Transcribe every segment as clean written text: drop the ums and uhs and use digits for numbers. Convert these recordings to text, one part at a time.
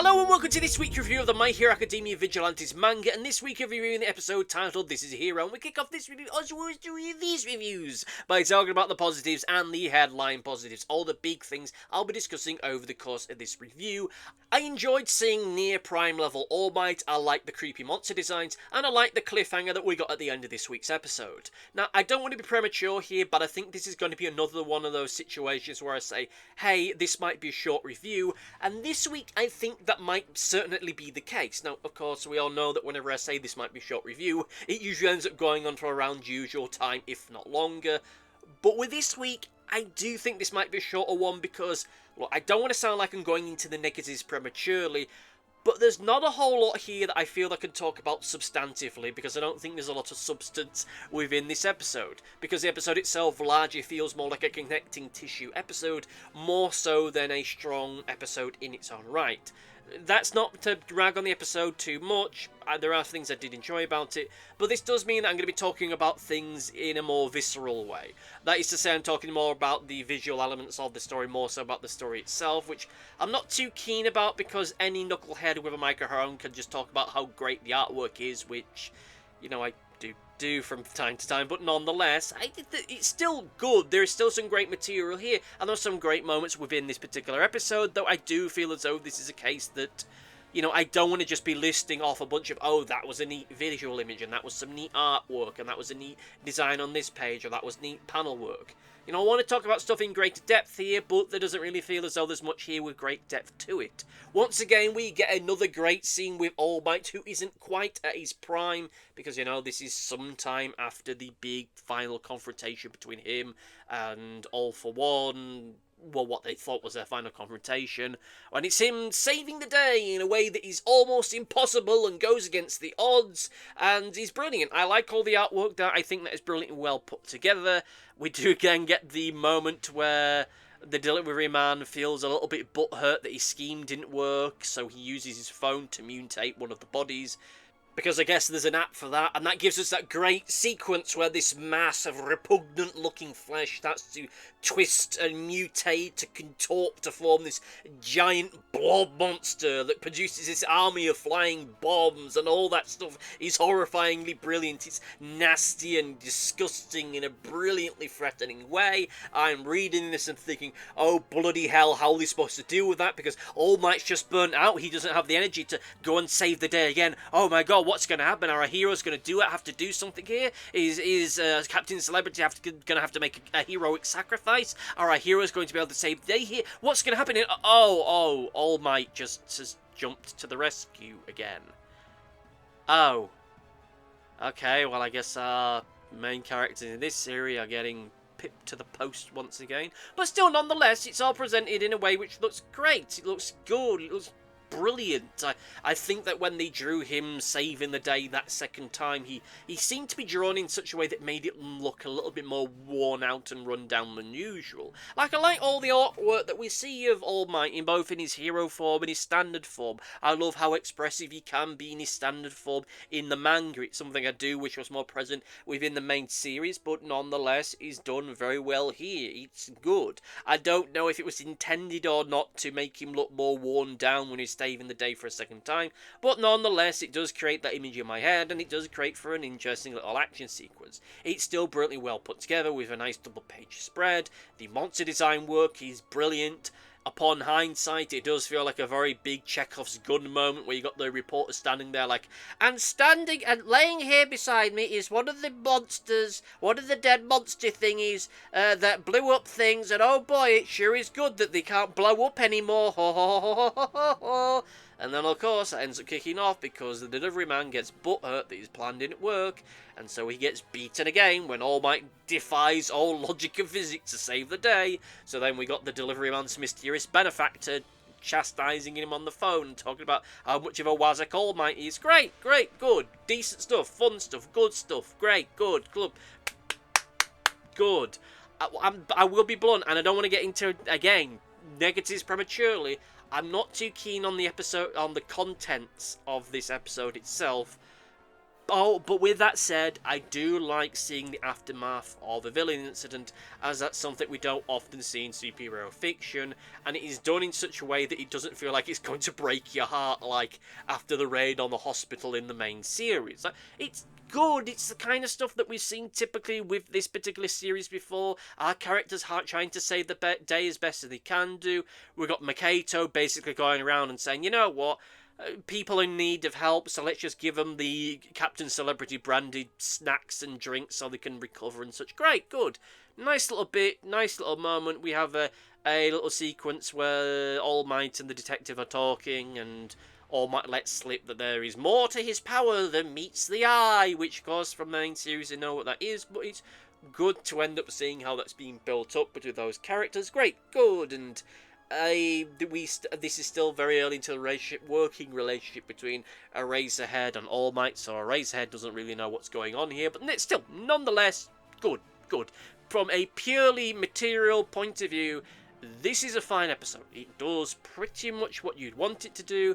Hello and welcome to this week's review of the My Hero Academia Vigilantes manga, and this week I'm reviewing the episode titled This Is a Hero, and we kick off this review as we always do with these reviews by talking about the positives and the headline positives, all the big things I'll be discussing over the course of this review. I enjoyed seeing near prime level All Might, I like the creepy monster designs, and I like the cliffhanger that we got at the end of this week's episode. Now, I don't want to be premature here, but I think this is going to be another one of those situations where I say, hey, this might be a short review, and this week I think that might certainly be the case. Now, of course, we all know that whenever I say this might be a short review, it usually ends up going on for around usual time, if not longer. But with this week, I do think this might be a shorter one because, well, I don't want to sound like I'm going into the negatives prematurely, but there's not a whole lot here that I feel I can talk about substantively, because I don't think there's a lot of substance within this episode, because the episode itself largely feels more like a connecting tissue episode, more so than a strong episode in its own right. That's not to drag on the episode too much, there are things I did enjoy about it, but this does mean that I'm going to be talking about things in a more visceral way. That is to say, I'm talking more about the visual elements of the story, more so about the story itself, which I'm not too keen about, because any knucklehead with a microphone can just talk about how great the artwork is, which, you know, I do from time to time, but nonetheless, I think that it's still good. There is still some great material here, and there's some great moments within this particular episode, though I do feel as though this is a case that, you know, I don't want to just be listing off a bunch of, oh, that was a neat visual image, and that was some neat artwork, and that was a neat design on this page, or that was neat panel work. You know, I want to talk about stuff in greater depth here, but there doesn't really feel as though there's much here with great depth to it. Once again, we get another great scene with All Might, who isn't quite at his prime, because, you know, this is sometime after the big final confrontation between him and All For One, well, what they thought was their final confrontation, and it's him saving the day in a way that is almost impossible and goes against the odds, and he's brilliant. I like all the artwork there. I think that is brilliantly well put together. We do again get the moment where the delivery man feels a little bit butthurt that his scheme didn't work, so he uses his phone to mutate one of the bodies, because I guess there's an app for that, and that gives us that great sequence where this mass of repugnant-looking flesh starts to twist and mutate, to contort, to form this giant blob monster that produces this army of flying bombs, and all that stuff is horrifyingly brilliant. It's nasty and disgusting in a brilliantly threatening way. I'm reading this and thinking, oh bloody hell, how are they supposed to deal with that? Because All Might's just burnt out, he doesn't have the energy to go and save the day again. Oh my god, what's going to happen? Are our heroes going to do it? Have to do something here? Is Captain Celebrity going to have to make a heroic sacrifice? Are our heroes going to be able to save the day here? What's going to happen? All Might just has jumped to the rescue again. Oh. Okay, well I guess our main characters in this series are getting pipped to the post once again. But still, nonetheless, it's all presented in a way which looks great. It looks good. It looks brilliant. I think that when they drew him saving the day that second time, he seemed to be drawn in such a way that made it look a little bit more worn out and run down than usual. Like, I like all the artwork that we see of All Might, in both in his hero form and his standard form. I love how expressive he can be in his standard form in the manga. It's something I do wish was more present within the main series, but nonetheless is done very well here. It's good. I don't know if it was intended or not to make him look more worn down when he's saving the day for a second time, but nonetheless it does create that image in my head, and it does create for an interesting little action sequence. It's still brilliantly well put together with a nice double page spread. The monster design work is brilliant. Upon hindsight, it does feel like a very big Chekhov's gun moment where you got the reporter standing there like, and standing and laying here beside me is one of the monsters, one of the dead monster thingies that blew up things, and oh boy, it sure is good that they can't blow up anymore. Ho ho ho ho ho ho ho. And then, of course, that ends up kicking off because the delivery man gets butthurt that his plan didn't work, and so he gets beaten again when All Might defies all logic and physics to save the day. So then we got the delivery man's mysterious benefactor chastising him on the phone, talking about how much of a wazzock All Might is. Great, good, decent stuff, fun stuff, good stuff, great, good, club, good. I will be blunt, and I don't want to get into, again, negatives prematurely. I'm not too keen on the episode, on the contents of this episode itself, Oh, but with that said, I do like seeing the aftermath of a villain incident, as that's something we don't often see in superhero fiction, and it is done in such a way that it doesn't feel like it's going to break your heart like after the raid on the hospital in the main series. Like, it's good. It's the kind of stuff that we've seen typically with this particular series before. Our characters trying to save the day as best as they can do. We've got Makato basically going around and saying, you know what? People in need of help, so let's just give them the Captain Celebrity branded snacks and drinks so they can recover and such. Great, good. Nice little bit, nice little moment. We have a little sequence where All Might and the detective are talking, and All Might lets slip that there is more to his power than meets the eye, which, of course, from the main series, you know what that is, but it's good to end up seeing how that's being built up between those characters. Great, good, and this is still very early into the working relationship between Eraserhead and All Might, so Eraserhead doesn't really know what's going on here, but it's still, nonetheless, good. From a purely material point of view, this is a fine episode. It does pretty much what you'd want it to do,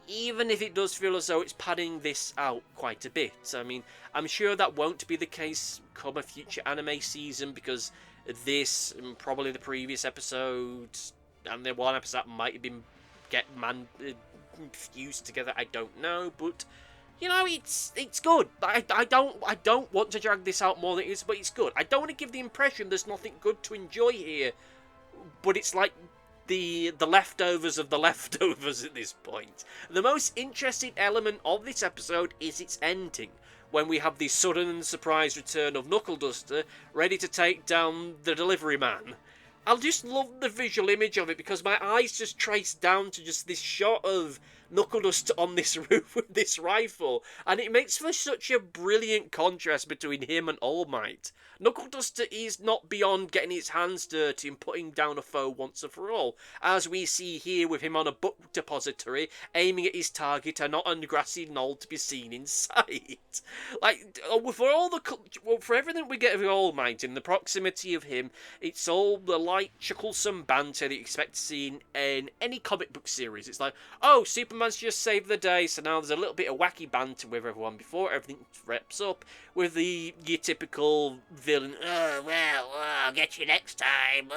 even if it does feel as though it's padding this out quite a bit. I mean, I'm sure that won't be the case come a future anime season, because this, and probably the previous episodes, and the one episode might have been fused together. I don't know, but you know, it's good. I don't want to drag this out more than it is, but it's good. I don't want to give the impression there's nothing good to enjoy here, but it's like the leftovers of the leftovers at this point. The most interesting element of this episode is its ending, when we have the sudden and surprise return of Knuckle Duster, ready to take down the delivery man. I just love the visual image of it, because my eyes just trace down to just this shot of Knuckle Duster on this roof with this rifle, and it makes for such a brilliant contrast between him and All Might. Knuckle Duster is not beyond getting his hands dirty and putting down a foe once and for all, as we see here with him on a book depository, aiming at his target and not on a grassy knoll to be seen in sight. Like, for everything we get of All Might in the proximity of him, it's all the light, chucklesome banter that you expect to see in any comic book series. It's like, oh, Superman's just saved the day, so now there's a little bit of wacky banter with everyone before everything wraps up, with your typical villain, oh, well, I'll get you next time,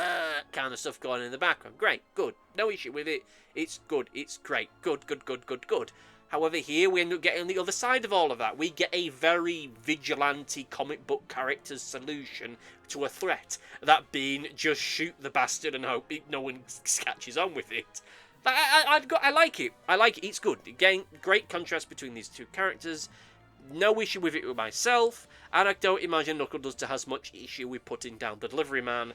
kind of stuff going on in the background. Great, good, no issue with it. It's good, it's great, good. However, here we end up getting the other side of all of that. We get a very vigilante comic book character's solution to a threat. That being, just shoot the bastard and hope no one catches on with it. I like it. It's good. Again, great contrast between these two characters. No issue with it with myself. And I don't imagine Knuckle Duster has much issue with putting down the delivery man.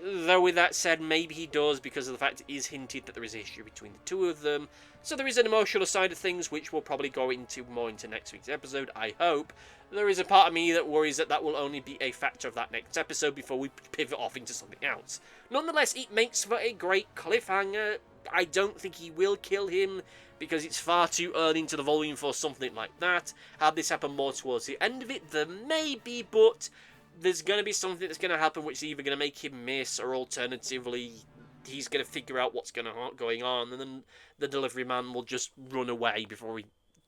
Though with that said, maybe he does, because of the fact it is hinted that there is an issue between the two of them. So there is an emotional side of things, which we'll probably go into more into next week's episode, I hope. There is a part of me that worries that will only be a factor of that next episode before we pivot off into something else. Nonetheless, it makes for a great cliffhanger. I don't think he will kill him, because it's far too early into the volume for something like that. Had this happen more towards the end of it, there may be, but there's going to be something that's going to happen which is either going to make him miss, or alternatively, he's going to figure out what's going on, and then the delivery man will just run away before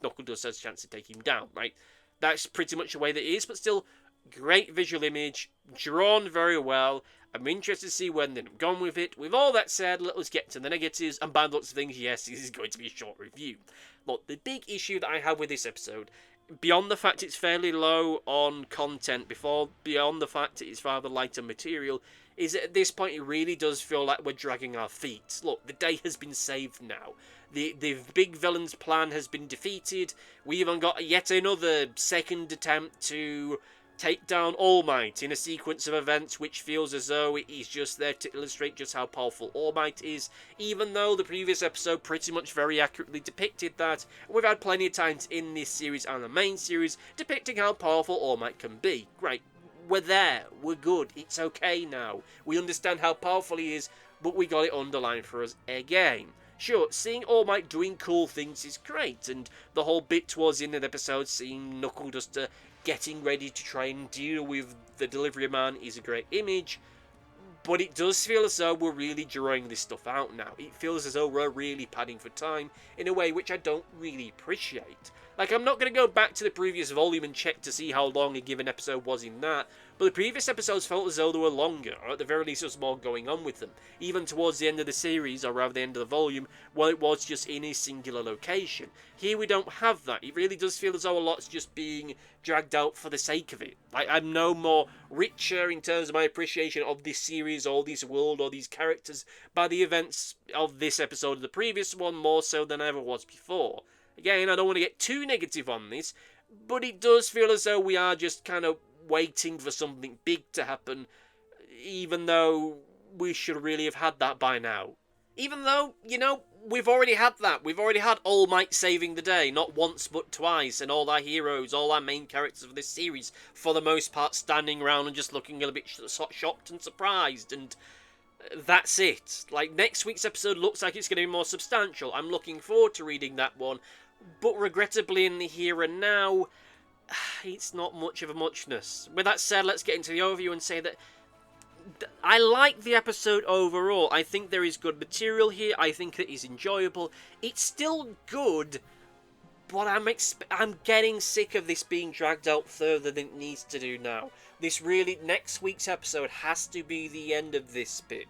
Knuckle Duster has a chance to take him down, right? That's pretty much the way that it is, but still, great visual image, drawn very well. I'm interested to see when they've gone with it. With all that said, let us get to the negatives, and by the looks of things, yes, this is going to be a short review. Look, the big issue that I have with this episode, beyond the fact it's fairly low on content, beyond the fact it's rather light on material, is that at this point it really does feel like we're dragging our feet. Look, the day has been saved now. The big villain's plan has been defeated. We even got yet another second attempt to take down All Might in a sequence of events which feels as though it is just there to illustrate just how powerful All Might is, even though the previous episode pretty much very accurately depicted that. We've had plenty of times in this series and the main series depicting how powerful All Might can be. Great, we're there, we're good, it's okay now. We understand how powerful he is, but we got it underlined for us again. Sure, seeing All Might doing cool things is great, and the whole bit towards the end of the episode, seeing Knuckle Duster getting ready to try and deal with the delivery man is a great image, But it does feel as though we're really drawing this stuff out now. It feels as though we're really padding for time in a way which I don't really appreciate. Like, I'm not going to go back to the previous volume and check to see how long a given episode was in that, but the previous episodes felt as though they were longer, or at the very least there was more going on with them. Even towards the end of the series, or rather the end of the volume, well, it was just in a singular location. Here we don't have that. It really does feel as though a lot's just being dragged out for the sake of it. Like, I'm no more richer in terms of my appreciation of this series, or this world, or these characters, by the events of this episode or the previous one, more so than I ever was before. Again, I don't want to get too negative on this, but it does feel as though we are just kind of waiting for something big to happen, even though we should really have had that by now. Even though, you know, we've already had that. We've already had All Might saving the day, not once but twice, and all our heroes, all our main characters of this series, for the most part, standing around and just looking a little bit shocked and surprised, and that's it. Like, next week's episode looks like it's going to be more substantial. I'm looking forward to reading that one, but regrettably in the here and now, it's not much of a muchness. With that said, let's get into the overview and say that I like the episode overall. I think there is good material here. I think it is enjoyable. It's still good, but I'm getting sick of this being dragged out further than it needs to do now. Next week's episode has to be the end of this bit.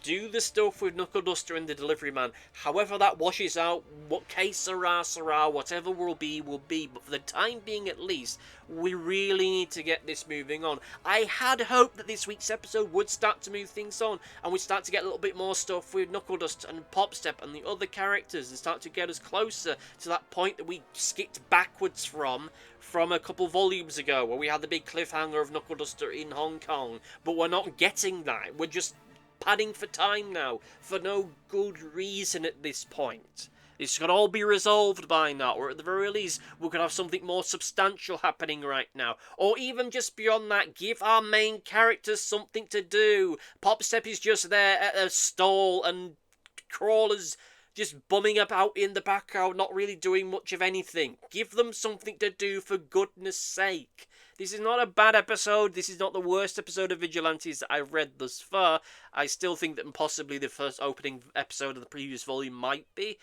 Do the stuff with Knuckle Duster and the Delivery Man. However that washes out, what case sera, whatever will be. But for the time being at least, we really need to get this moving on. I had hoped that this week's episode would start to move things on, and we'd start to get a little bit more stuff with Knuckle Duster and Popstep and the other characters, and start to get us closer to that point that we skipped backwards from a couple volumes ago, where we had the big cliffhanger of Knuckle Duster in Hong Kong. But we're not getting that. We're just padding for time now, for no good reason at this point. This could all be resolved by now, or at the very least, we could have something more substantial happening right now. Or even just beyond that, give our main characters something to do. Popstep is just there at a stall, and Crawler's just bumming about in the background, not really doing much of anything. Give them something to do, for goodness sake. This is not a bad episode. This is not the worst episode of Vigilantes that I've read thus far. I still think that possibly the first opening episode of the previous volume might be.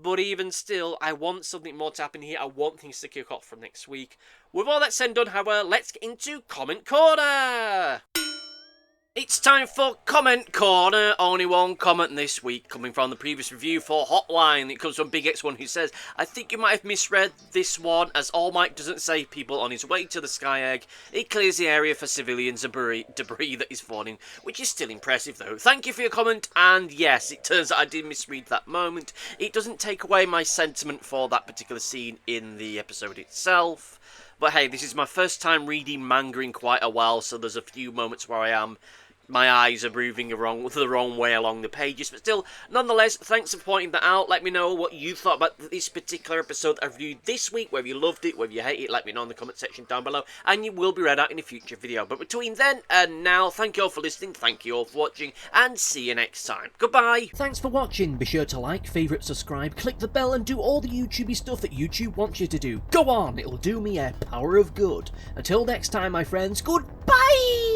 But even still, I want something more to happen here. I want things to kick off from next week. With all that said and done, however, let's get into Comment Corner! It's time for Comment Corner. Only one comment this week, coming from the previous review for Hotline. It comes from Big X1, who says, I think you might have misread this one, as All Might doesn't save people on his way to the Sky Egg. It clears the area for civilians and debris that is falling, which is still impressive though. Thank you for your comment, and yes, it turns out I did misread that moment. It doesn't take away my sentiment for that particular scene in the episode itself. But hey, this is my first time reading manga in quite a while, so there's a few moments where my eyes are moving the wrong way along the pages. But still, nonetheless, thanks for pointing that out. Let me know what you thought about this particular episode I reviewed this week, whether you loved it, whether you hate it. Let me know in the comment section down below, and you will be read out in a future video. But between then and now, thank you all for listening, thank you all for watching, and see you next time. Goodbye! Thanks for watching. Be sure to like, favourite, subscribe, click the bell, and do all the YouTubey stuff that YouTube wants you to do. Go on, it'll do me a power of good. Until next time, my friends, goodbye!